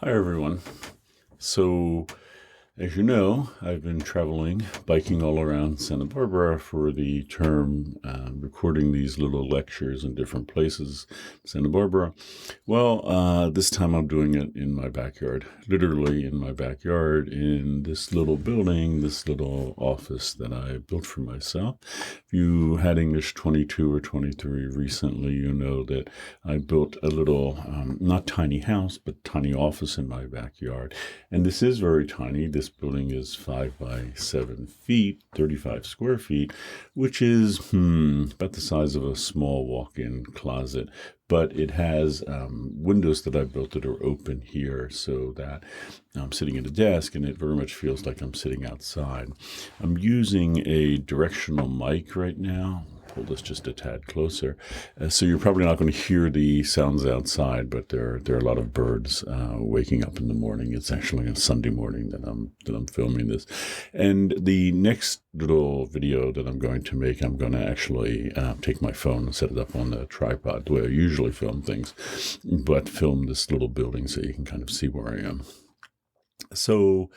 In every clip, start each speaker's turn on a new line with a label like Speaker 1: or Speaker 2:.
Speaker 1: Hi, everyone. So, as you know, I've been traveling, biking all around Santa Barbara for the term, recording these little lectures in different places, Santa Barbara. Well, this time I'm doing it in my backyard, literally in my backyard, in this little building, this little office that I built for myself. If you had English 22 or 23 recently, you know that I built a little, not tiny house, but tiny office in my backyard. And this is very tiny. This building is 5 by 7 feet, 35 square feet, which is about the size of a small walk-in closet. But it has windows that I built that are open here so that I'm sitting at a desk and it very much feels like I'm sitting outside. I'm using a directional mic right now. Pull this just a tad closer. So you're probably not going to hear the sounds outside, but there are a lot of birds waking up in the morning. It's actually a Sunday morning that I'm filming this, and the next little video that I'm going to make, I'm going to actually take my phone and set it up on the tripod the way I usually film things, but film this little building so you can kind of see where I am. So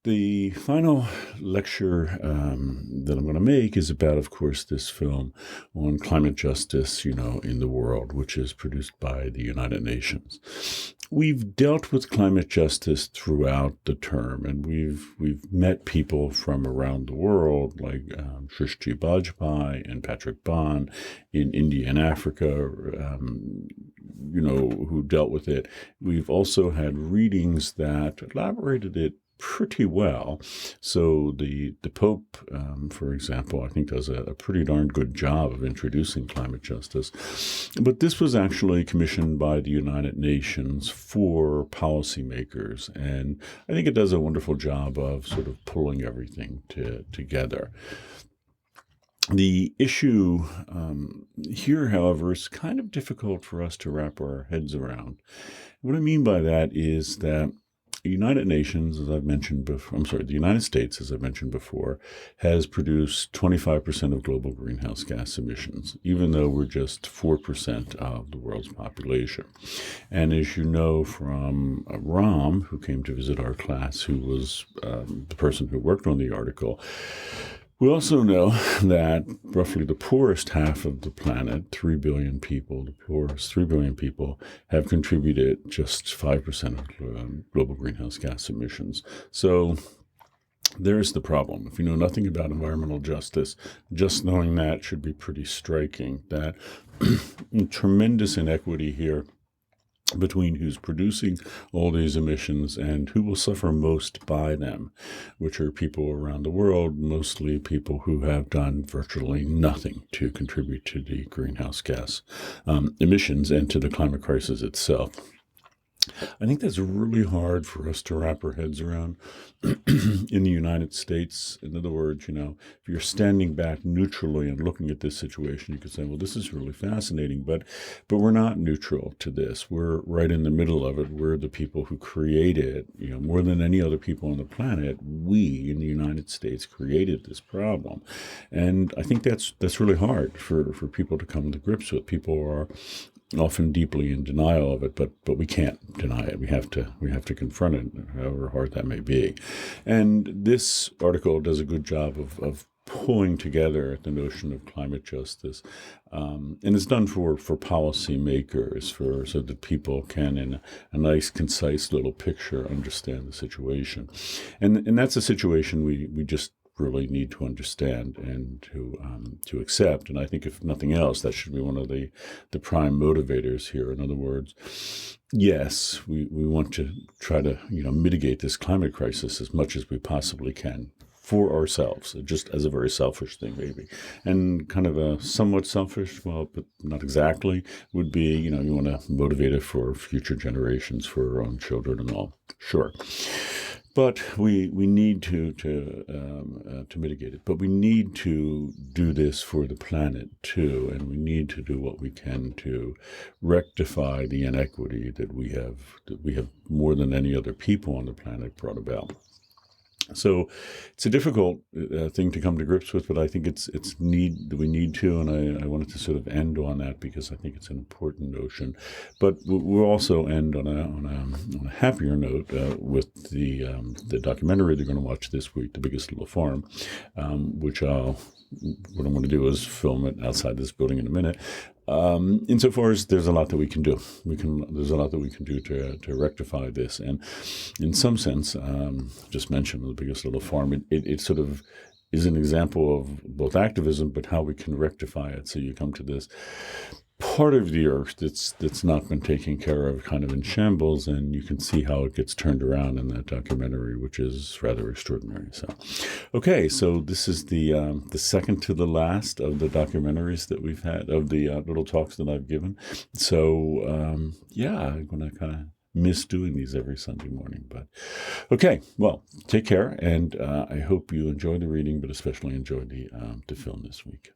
Speaker 1: the final lecture that I'm going to make is about, of course, this film on climate justice, in the world, which is produced by the United Nations. We've dealt with climate justice throughout the term, and we've met people from around the world, like Shrishti Bajpai and Patrick Bond in India and Africa, who dealt with it. We've also had readings that elaborated it pretty well. So the Pope, for example, I think does a pretty darn good job of introducing climate justice. But this was actually commissioned by the United Nations for policymakers, and I think it does a wonderful job of sort of pulling everything together. The issue here, however, is kind of difficult for us to wrap our heads around. What I mean by that is that the United Nations, as I've mentioned before, the United States, as I've mentioned before, has produced 25% of global greenhouse gas emissions, even though we're just 4% of the world's population. And as you know from Ram, who came to visit our class, who was the person who worked on the article, we also know that roughly the poorest half of the planet, 3 billion people, the poorest 3 billion people, have contributed just 5% of global greenhouse gas emissions. So there's the problem. If you know nothing about environmental justice, just knowing that should be pretty striking, that tremendous inequity here between who's producing all these emissions and who will suffer most by them, which are people around the world, mostly people who have done virtually nothing to contribute to the greenhouse gas emissions and to the climate crisis itself. I think that's really hard for us to wrap our heads around in the United States. In other words, if you're standing back neutrally and looking at this situation, you could say, well, this is really fascinating, but we're not neutral to this. We're right in the middle of it. We're the people who created, more than any other people on the planet, we in the United States created this problem. And I think that's really hard for people to come to grips with. People are often deeply in denial of it, but we can't deny it. We have to confront it, however hard that may be. And this article does a good job of pulling together the notion of climate justice, and it's done for policymakers, so that people can, in a nice, concise little picture, understand the situation. And that's a situation we just really need to understand and to accept. And I think, if nothing else, that should be one of the prime motivators here. In other words, yes, we want to try to mitigate this climate crisis as much as we possibly can for ourselves, just as a very selfish thing, maybe. And kind of a somewhat selfish, well, but not exactly, would be, you want to motivate it for future generations, for our own children and all. Sure. But we need to mitigate it. But we need to do this for the planet too, and we need to do what we can to rectify the inequity that we have more than any other people on the planet brought about. So it's a difficult thing to come to grips with, but I think we need to, and I wanted to sort of end on that because I think it's an important notion. But we'll also end on a happier note with the documentary they're going to watch this week, The Biggest Little Farm, which what I'm going to do is film it outside this building in a minute. Insofar as there's a lot that we can do, there's a lot that we can do to rectify this, and in some sense, just mentioned The Biggest Little Farm. It sort of is an example of both activism, but how we can rectify it. So you come to this part of the earth that's not been taken care of, kind of in shambles, and you can see how it gets turned around in that documentary, which is rather extraordinary. So, okay, so this is the second to the last of the documentaries that we've had, of the little talks that I've given. So yeah, I'm gonna kind of miss doing these every Sunday morning, but okay, well, take care, and I hope you enjoy the reading, but especially enjoy the film this week.